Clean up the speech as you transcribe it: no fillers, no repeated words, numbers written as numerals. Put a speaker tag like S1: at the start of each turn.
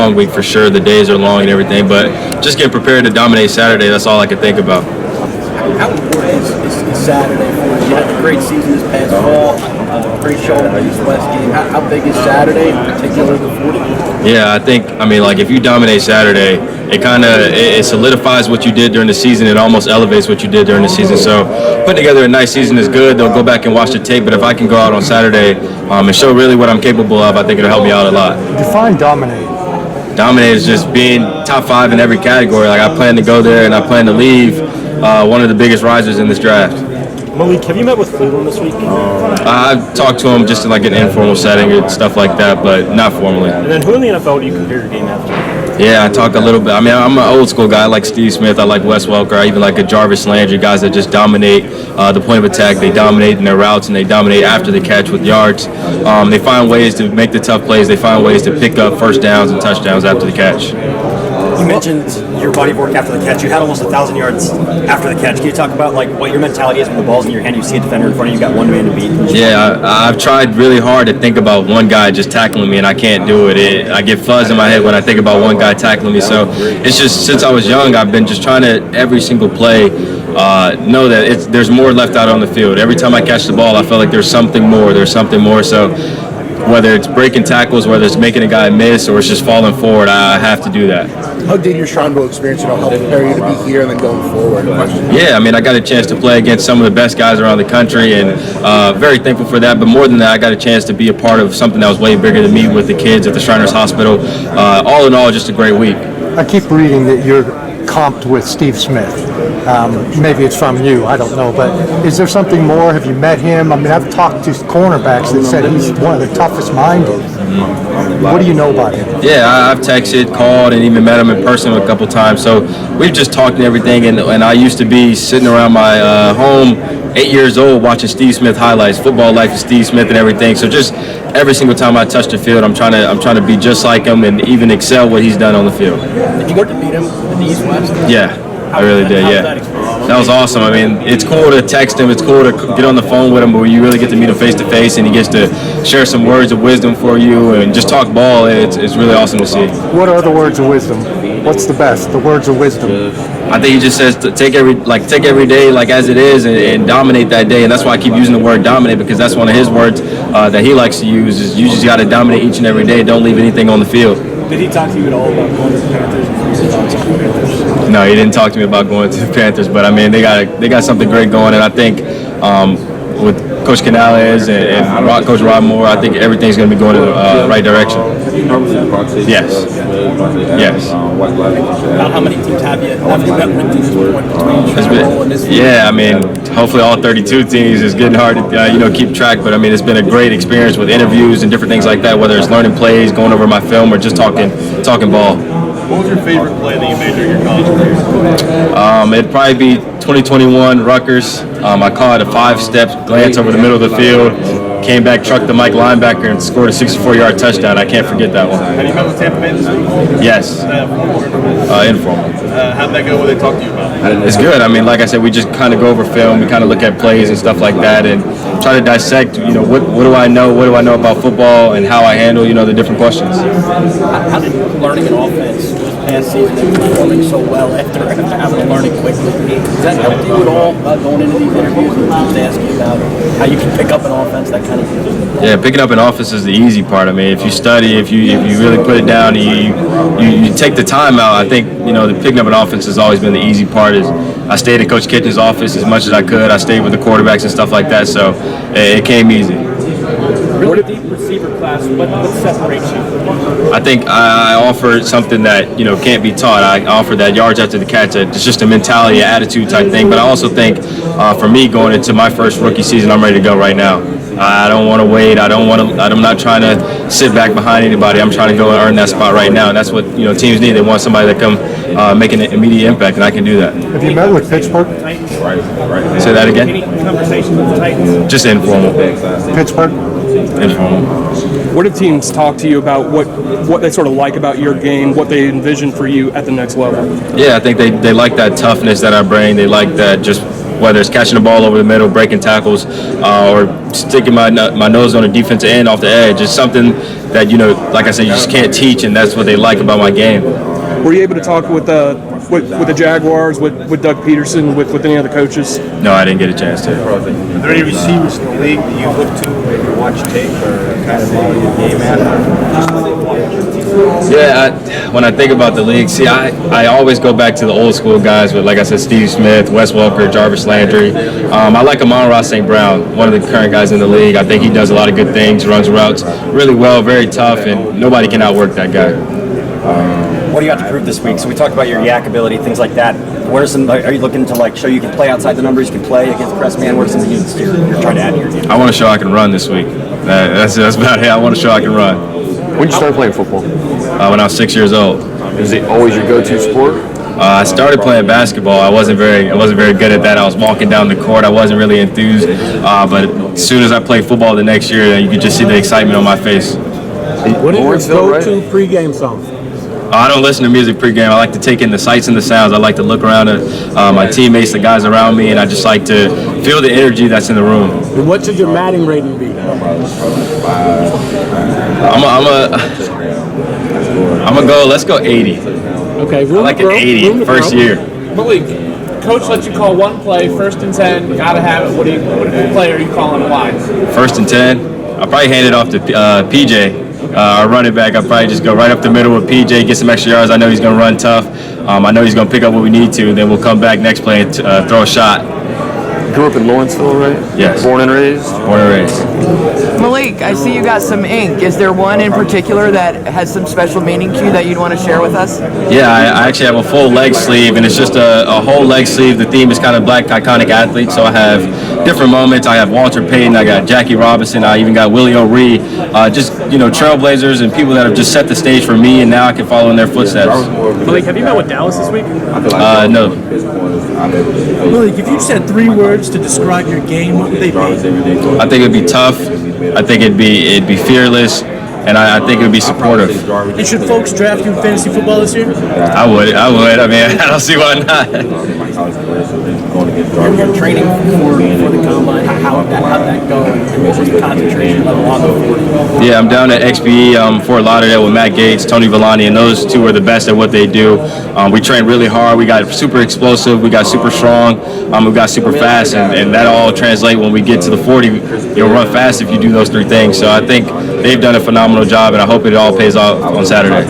S1: long week for sure. The days are long and everything, but just getting prepared to dominate Saturday, that's all I can think about.
S2: How important is Saturday for you? You had a great season this past fall, great showing in the East-West game. How big is Saturday, in particular the 40?
S1: Yeah, like if you dominate Saturday, it solidifies what you did during the season. It almost elevates what you did during the season. So putting together a nice season is good. They'll go back and watch the tape, but if I can go out on Saturday and show really what I'm capable of, I think it'll help me out a lot.
S3: Define dominate.
S1: Dominate is just being top 5 in every category. Like I plan to go there and I plan to leave one of the biggest risers in this draft.
S4: Malik, have you met with Cleveland this week?
S1: I've talked to him just in like an informal setting and stuff like that, but not formally.
S4: And then who in the NFL do you compare your game after?
S1: Yeah, I talk a little bit. I mean, I'm an old school guy. I like Steve Smith. I like Wes Welker. I even like a Jarvis Landry, guys that just dominate the point of attack. They dominate in their routes, and they dominate after the catch with yards. They find ways to make the tough plays. They find ways to pick up first downs and touchdowns after the catch.
S5: You mentioned your body of work after the catch. You had almost 1,000 yards after the catch. Can you talk about like what your mentality is when the ball's in your hand, you see a defender in front of you, got one man to beat?
S1: Yeah, I've tried really hard to think about one guy just tackling me, and I can't do it. I get fuzz in my head when I think about one guy tackling me. So it's just since I was young, I've been just trying to every single play know that there's more left out on the field. Every time I catch the ball, I feel like there's something more. So whether it's breaking tackles, whether it's making a guy miss, or it's just falling forward, I have to do very
S6: How did your Shrine experience help prepare you to be here and then going forward?
S1: Yeah, I mean, I got a chance to play against some of the best guys around the country, and very thankful for that. But more than that, I got a chance to be a part of something that was way bigger than me with the kids at the Shriners Hospital. All in all, just a great week.
S3: I keep reading that you're comped with Steve Smith. Maybe it's from you, I don't know, but is there something more? Have you met him? I mean, I've talked to cornerbacks that said he's one of the toughest minded. What do you know about him?
S1: Yeah, I've texted, called, and even met him in person a couple times. So we've just talked and everything, and I used to be sitting around my home 8 years old watching Steve Smith highlights, Football Life of Steve Smith and everything. So just every single time I touch the field, I'm trying to be just like him and even excel what he's done on the field.
S2: Did you get to meet him in the East-West?
S1: Yeah, I really did, yeah. That was awesome. I mean, it's cool to text him. It's cool to get on the phone with him, but you really get to meet him face to face, and he gets to share some words of wisdom for you and just talk ball. It's really awesome to see.
S3: What are the words of wisdom? What's the best? The words of wisdom.
S1: I think he just says to take every day like as it is and dominate that day, and that's why I keep using the word dominate, because that's one of his words that he likes to use. Is you just got to dominate each and every day. Don't leave anything on the field.
S4: Did he talk to you at all about going to the Panthers?
S1: No, he didn't talk to me about going to the Panthers, but I mean they got something great going, and I think with Coach Canales and Coach Rob Moore, I think everything's going to be going in the right direction. Yes.
S2: About how many teams have you met with to this point between Chicago and this year?
S1: Yeah, I mean, hopefully all 32 teams. Is getting hard to keep track, but I mean it's been a great experience with interviews and different things like that. Whether it's learning plays, going over my film, or just talking ball.
S4: What was your favorite play that you made during your college career?
S1: It'd probably be 2021 Rutgers. I caught a 5-step glance over the middle of the field, came back, trucked the Mike linebacker, and scored a 64-yard touchdown. I can't forget that one.
S4: Have you met with Tampa Bay this week?
S1: Yes. Informal.
S4: How'd that go? What did they talk to you about?
S1: It's good. I mean, like I said, we just kind of go over film. We kind of look at plays and stuff like that, and try to dissect. What do I know? What do I know about football, and how I handle the different questions.
S2: How did learning an offense this past season and performing so well after having to learn it quickly? Does that help you at all going into these interviews and just asking you about how you can pick up an offense, that kind of thing?
S1: Yeah, picking up an offense is the easy part. I mean, if you study, if you really put it down, you take the time out. I think the picking up an offense has always been the easy part. Is I stayed in Coach Kitchen's office as much as I could. I stayed with the quarterbacks and stuff like that, so it came easy.
S4: Really deep receiver class. What separates you?
S1: I think I offer something that can't be taught. I offer that yards after the catch. It's just a mentality, an attitude type thing. But I also think for me going into my first rookie season, I'm ready to go right now. I don't want to wait. I'm not trying to sit back behind anybody. I'm trying to go and earn that spot right now, and that's what teams need. They want somebody that come make an immediate impact, and I can do that.
S3: Have you met with Pittsburgh?
S1: Say that again.
S4: Any conversations with the Titans?
S1: Just informal.
S3: Pittsburgh?
S1: Informal.
S7: What do teams talk to you about? What they sort of like about your game? What they envision for you at the next level?
S1: Yeah, I think they like that toughness that I bring. They like that just whether it's catching the ball over the middle, breaking tackles, or sticking my nose on the defensive end off the edge. It's something that, like I said, you just can't teach, and that's what they like about my game.
S7: Were you able to talk with the Jaguars, with Doug Peterson, with any other coaches?
S1: No, I didn't get a chance to.
S8: Are there any receivers in the league that you look to when you watch tape or kind of follow your game at?
S1: Yeah, when I think about the league, see, I always go back to the old school guys with, like I said, Steve Smith, Wes Welker, Jarvis Landry. I like Amon-Ra St. Brown, one of the current guys in the league. I think he does a lot of good things, runs routes really well, very tough, and nobody can outwork that guy.
S5: What do you got to prove this week? So we talked about your yak ability, things like that. What are some? Are you looking to show you can play outside the numbers, you can play against press man? What are some things you're trying to add to your game?
S1: I want to show I can run this week. That's about it. I want to show I can run.
S9: When did you start playing football?
S1: When I was 6 years old.
S9: Is it always your go-to sport?
S1: I started playing basketball. I wasn't very good at that. I was walking down the court. I wasn't really enthused. But as soon as I played football the next year, you could just see the excitement on my face.
S8: What is your go-to pregame song?
S1: I don't listen to music pregame. I like to take in the sights and the sounds. I like to look around at my teammates, the guys around me, and I just like to feel the energy that's in the room.
S8: And what should your Madden rating be?
S1: Let's go 80.
S8: Okay,
S1: I like an 80 first year.
S4: Malik, coach lets you call one play, 1st and 10. Gotta have it. What play are you calling? Why?
S1: 1st and 10. I'll probably hand it off to PJ. Our running back, I'll probably just go right up the middle with PJ, get some extra yards. I know he's going to run tough. I know he's going to pick up what we need to, and then we'll come back next play and throw a shot.
S9: Grew up in Lawrenceville, right?
S1: Yes.
S9: Born and raised?
S1: Born and raised.
S10: Malik, I see you got some ink. Is there one in particular that has some special meaning to you that you'd want to share with us?
S1: Yeah, I actually have a full leg sleeve, and it's just a whole leg sleeve. The theme is kind of Black iconic athletes, so I have different moments. I have Walter Payton, I got Jackie Robinson, I even got Willie O'Ree, just trailblazers and people that have just set the stage for me, and now I can follow in their footsteps.
S4: Malik, have you met with Dallas this week?
S1: No.
S2: Malik, if you said 3 words to describe your game, what would they be?
S1: I think it'd be tough. I think it'd be fearless, and I think it'd be supportive.
S2: And should folks draft you in fantasy football this year?
S1: I would. I mean, I don't see why not.
S2: You're training for the combine. How'd that go? And what was the concentration level on the 40?
S1: Yeah, I'm down at XBE Fort Lauderdale with Matt Gates, Tony Villani, and those two are the best at what they do. We train really hard. We got super explosive. We got super strong. We got super fast, and that all translates when we get to the 40. You'll run fast if you do those 3 things. So I think they've done a phenomenal job, and I hope it all pays off on Saturday.